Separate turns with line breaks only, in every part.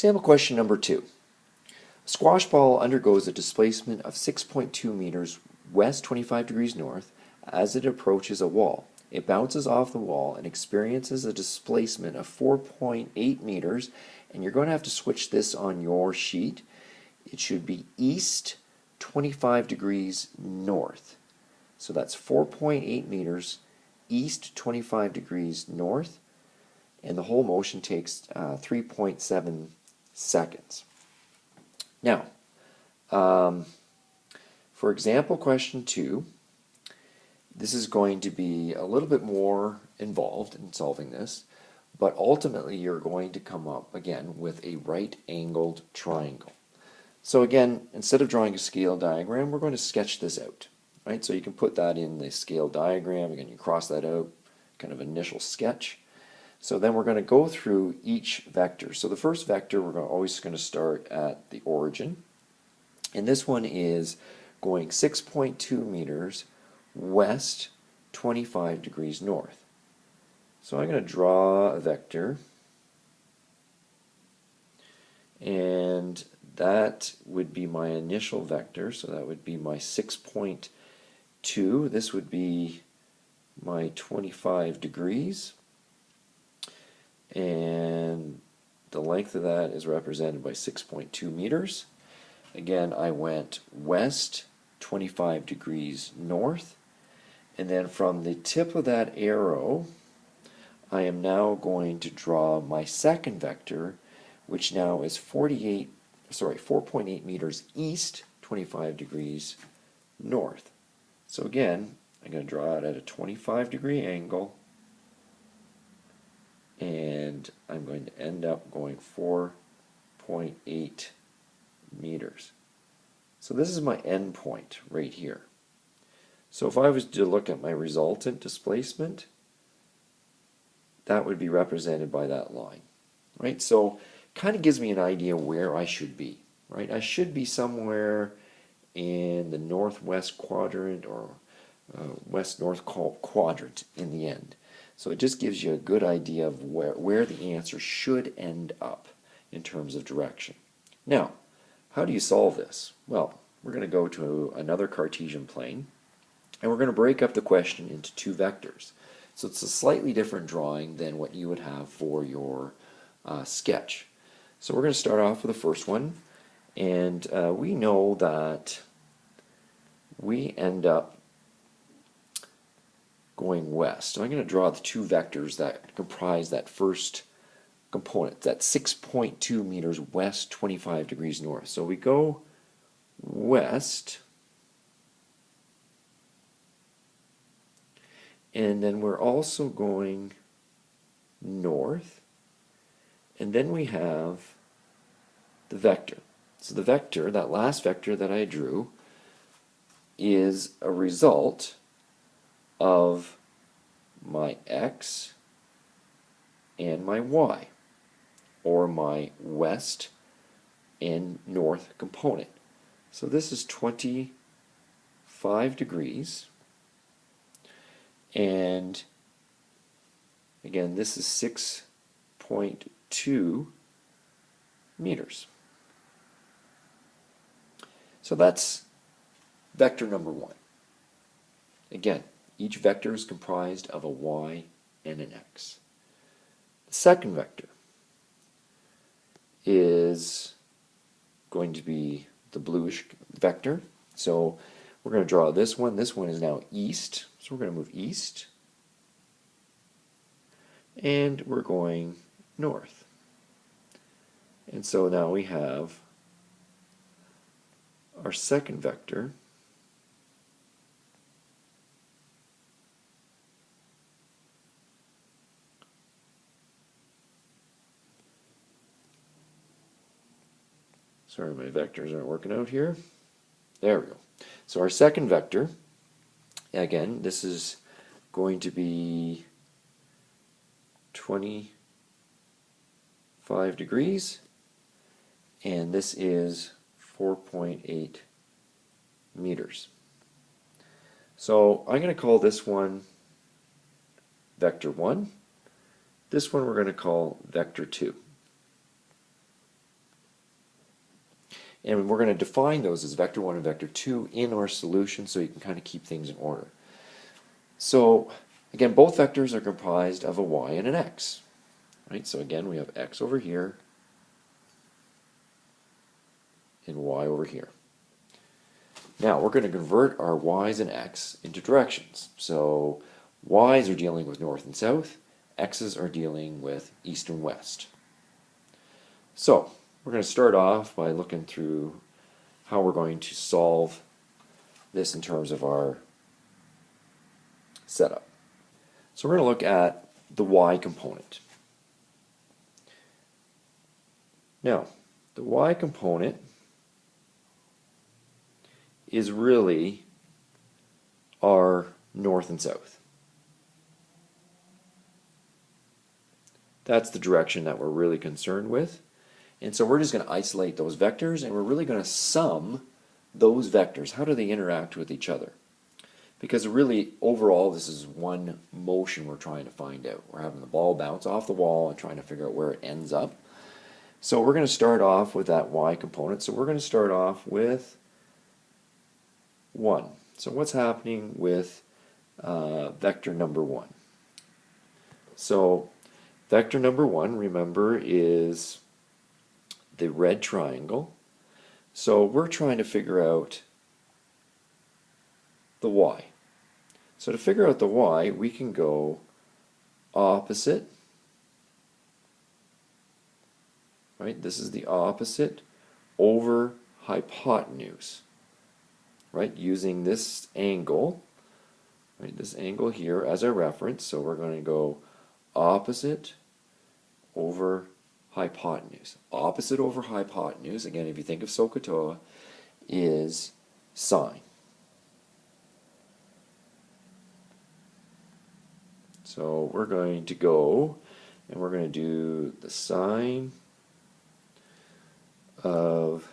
Example question number 2. A squash ball undergoes a displacement of 6.2 meters west 25 degrees north as it approaches a wall. It bounces off the wall and experiences a displacement of 4.8 meters, and you're going to have to switch this on your sheet. It should be east 25 degrees north. So that's 4.8 meters east 25 degrees north, and the whole motion takes 3.7 seconds. Now, for example question 2, this is going to be a little bit more involved in solving this, but ultimately you're going to come up again with a right-angled triangle. So again, instead of drawing a scale diagram, we're going to sketch this out. Right? So you can put that in the scale diagram. Again, you cross that out, kind of initial sketch. So then we're going to go through each vector. So the first vector, we're always going to start at the origin. And this one is going 6.2 meters west 25 degrees north. So I'm going to draw a vector, and that would be my initial vector, so that would be my 6.2. This would be my 25 degrees, and the length of that is represented by 6.2 meters. Again, I went west 25 degrees north, and then from the tip of that arrow I am now going to draw my second vector, which now is 4.8 meters east 25 degrees north. So again, I'm going to draw it at a 25-degree angle, and I'm going to end up going 4.8 meters. So this is my end point right here. So if I was to look at my resultant displacement, that would be represented by that line. Right? So kind of gives me an idea where I should be. Right? I should be somewhere in the northwest quadrant or west-north quadrant in the end. So it just gives you a good idea of where the answer should end up in terms of direction. Now, how do you solve this? Well, we're going to go to another Cartesian plane, and we're going to break up the question into two vectors. So it's a slightly different drawing than what you would have for your sketch. So we're going to start off with the first one, and we know that we end up going west. So I'm going to draw the two vectors that comprise that first component, that 6.2 meters west, 25 degrees north. So we go west, and then we're also going north, and then we have the vector. So the vector, that last vector that I drew, is a result of my x and my y, or my west and north component. So this is 25 degrees, and again this is 6.2 meters. So that's vector number 1. Again, each vector is comprised of a y and an x. The second vector is going to be the bluish vector. So we're going to draw this one. This one is now east. So we're going to move east. And we're going north. And so now we have our second vector, sorry, my vectors aren't working out here. There we go. So our second vector, again, this is going to be 25 degrees, and this is 4.8 meters. So I'm going to call this one vector 1. This one we're going to call vector 2. And we're going to define those as vector 1 and vector 2 in our solution so you can kind of keep things in order. So again, both vectors are comprised of a y and an x. Right? So again, we have x over here and y over here. Now we're going to convert our y's and x into directions. So y's are dealing with north and south, x's are dealing with east and west. So we're going to start off by looking through how we're going to solve this in terms of our setup. So we're going to look at the y component. Now, the y component is really our north and south. That's the direction that we're really concerned with. And so we're just going to isolate those vectors, and we're really going to sum those vectors. How do they interact with each other? Because really, overall, this is one motion we're trying to find out. We're having the ball bounce off the wall and trying to figure out where it ends up. So we're going to start off with that y component. So we're going to start off with 1. So what's happening with vector number 1? So vector number 1, remember, is the red triangle. So we're trying to figure out the y. So to figure out the y, we can go opposite. Right? This is the opposite over hypotenuse. Right? Using this angle, right? This angle here as a reference. So we're going to go opposite over hypotenuse. Opposite over hypotenuse, again, if you think of SOHCAHTOA, is sine. So we're going to go and we're going to do the sine of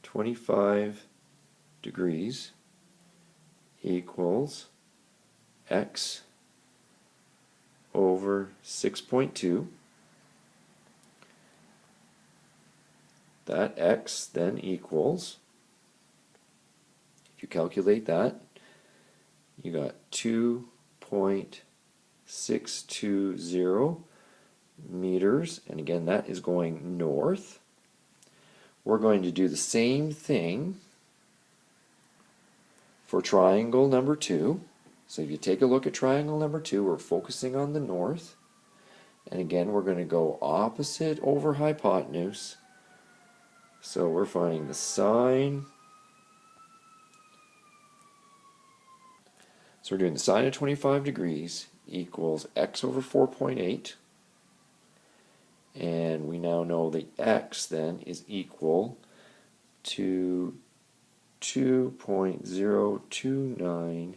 25 degrees equals x over 6.2. That x then equals, if you calculate that, you got 2.620 meters, and again that is going north. We're going to do the same thing for triangle number 2. So if you take a look at triangle number 2, we're focusing on the north. And again, we're going to go opposite over hypotenuse. So we're finding the sine. So we're doing the sine of 25 degrees equals x over 4.8. And we now know the x then is equal to 2.029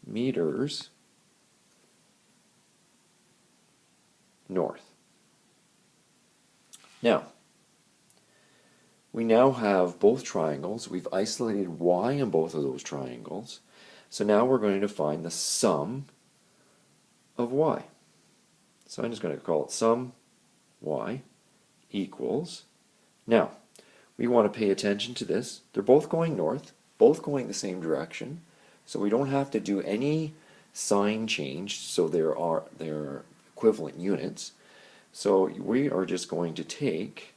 meters north. Now, we now have both triangles. We've isolated y in both of those triangles. So now we're going to find the sum of y. So I'm just going to call it sum y equals. Now, we want to pay attention to this. They're both going north, both going the same direction. So we don't have to do any sign change, so they're equivalent units. So we are just going to take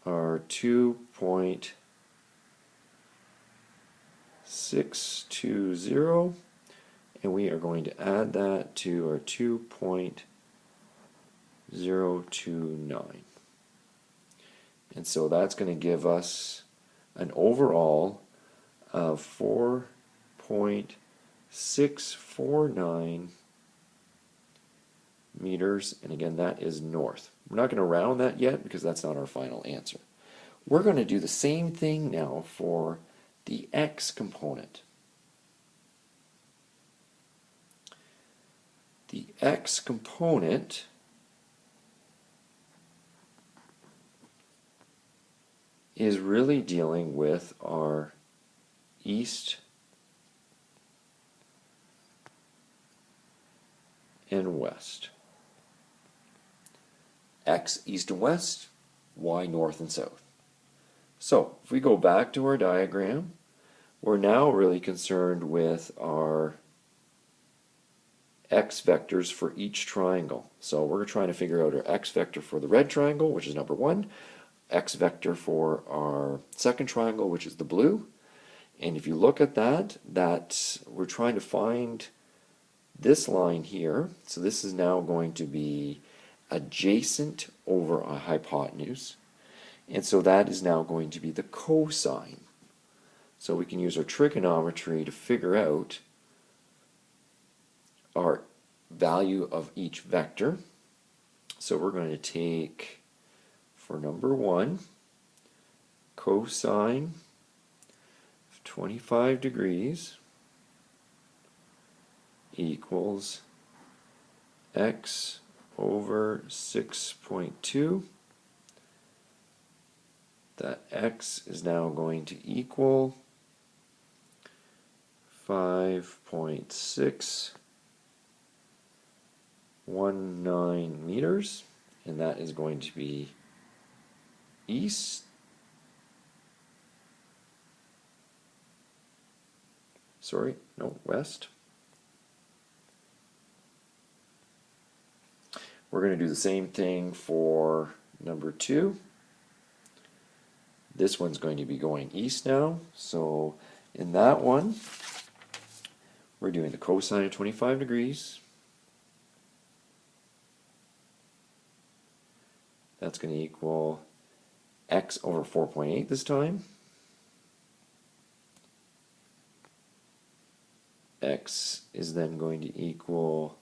our 2.620 and we are going to add that to our 2.029. And so that's going to give us an overall of 4.649 meters, and again that is north. We're not going to round that yet because that's not our final answer. We're going to do the same thing now for the x component. The x component is really dealing with our east and west. X, east and west, y north and south. So if we go back to our diagram, we're now really concerned with our x vectors for each triangle. So we're trying to figure out our x vector for the red triangle, which is number 1, x vector for our second triangle, which is the blue. And if you look at that, we're trying to find this line here. So this is now going to be adjacent over a hypotenuse. And so that is now going to be the cosine. So we can use our trigonometry to figure out our value of each vector. So we're going to take, for number 1, cosine of 25 degrees equals x over 6.2. That x is now going to equal 5.619 meters, and that is going to be east. West. We're going to do the same thing for number 2. This one's going to be going east now. So in that one, we're doing the cosine of 25 degrees. That's going to equal x over 4.8 this time. X is then going to equal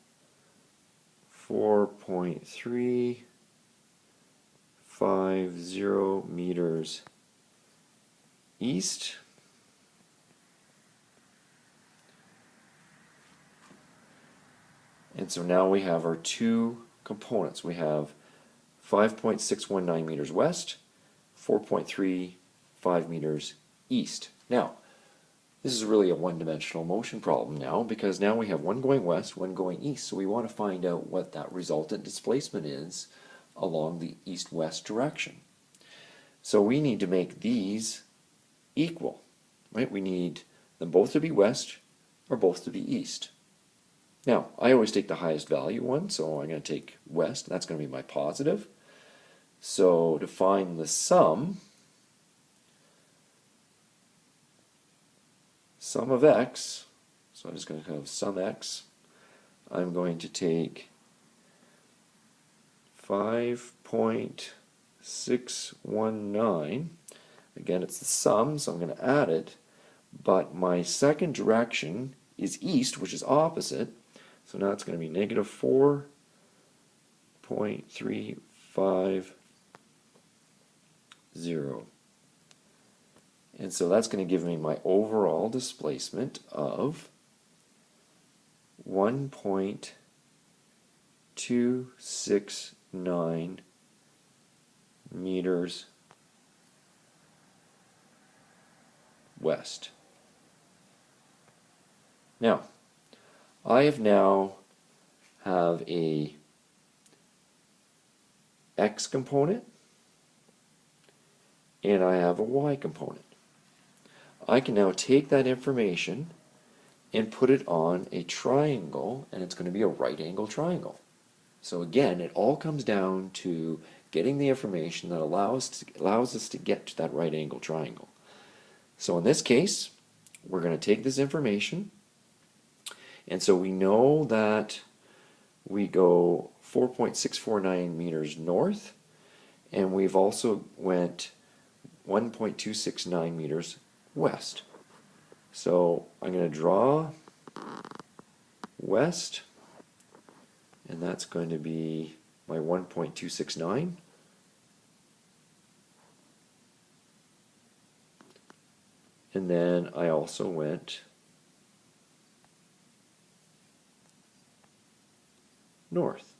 4.350 meters east. And so now we have our two components. We have 5.619 meters west, 4.35 meters east. Now, this is really a one-dimensional motion problem now, because now we have one going west, one going east. So we want to find out what that resultant displacement is along the east-west direction. So we need to make these equal, right? We need them both to be west or both to be east. Now, I always take the highest value one, so I'm going to take west. That's going to be my positive. So to find the sum of x, so I'm just going to have sum x, I'm going to take 5.619. Again, it's the sum, so I'm going to add it, but my second direction is east, which is opposite, so now it's going to be negative 4.350. And so that's going to give me my overall displacement of 1.269 meters west. Now, I have a x component and I have a y component. I can now take that information and put it on a triangle, and it's going to be a right angle triangle. So again, it all comes down to getting the information that allows us to get to that right angle triangle. So in this case, we're going to take this information, and so we know that we go 4.649 meters north, and we've also went 1.269 meters west. So I'm going to draw west, and that's going to be my 1.269. And then I also went north,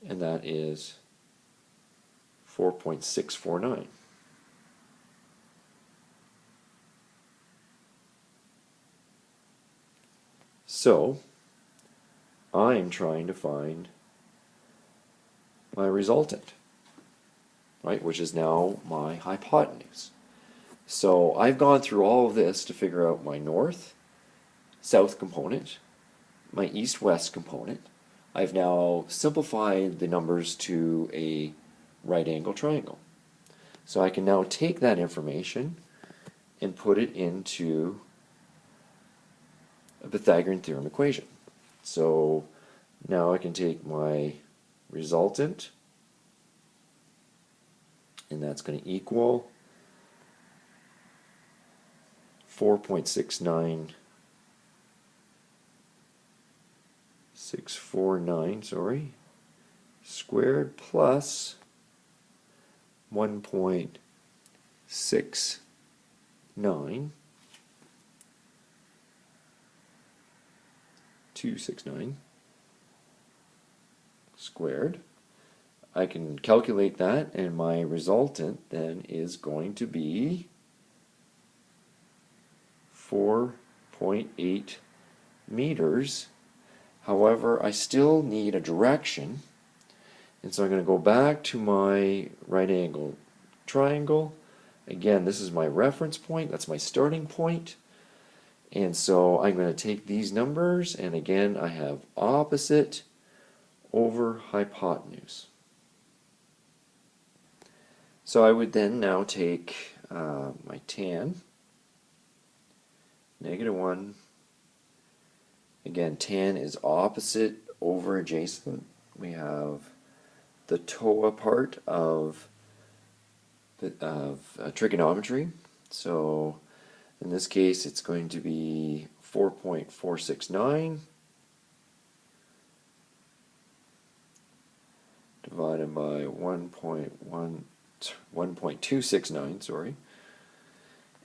and that is 4.649. So I'm trying to find my resultant. right, which is now my hypotenuse. So I've gone through all of this to figure out my north-south component, my east-west component. I've now simplified the numbers to a right angle triangle. So I can now take that information and put it into a Pythagorean theorem equation. So now I can take my resultant, and that's going to equal 4.69649, squared plus 1.69269 squared. I can calculate that, and my resultant then is going to be 4.8 meters. However, I still need a direction, and so I'm going to go back to my right angle triangle. Again, this is my reference point, that's my starting point. And so I'm going to take these numbers, and again I have opposite over hypotenuse. So I would then now take my tan, -1. Again, tan is opposite over adjacent. We have the TOA part of trigonometry. So in this case, it's going to be 4.469 divided by 1.269, sorry.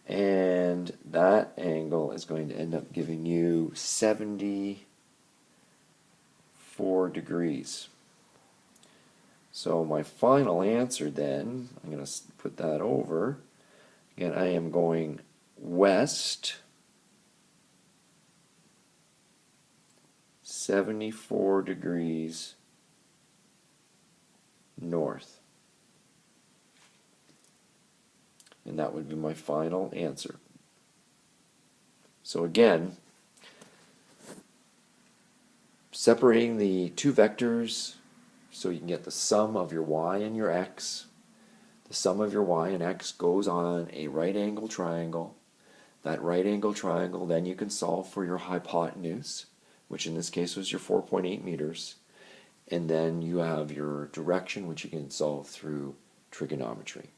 And that angle is going to end up giving you 74 degrees. So my final answer then, I'm going to put that over. Again, I am going west 74 degrees north. And that would be my final answer. So again, separating the two vectors so you can get the sum of your y and your x. The sum of your y and x goes on a right angle triangle. That right angle triangle, then you can solve for your hypotenuse, which in this case was your 4.8 meters. And then you have your direction, which you can solve through trigonometry.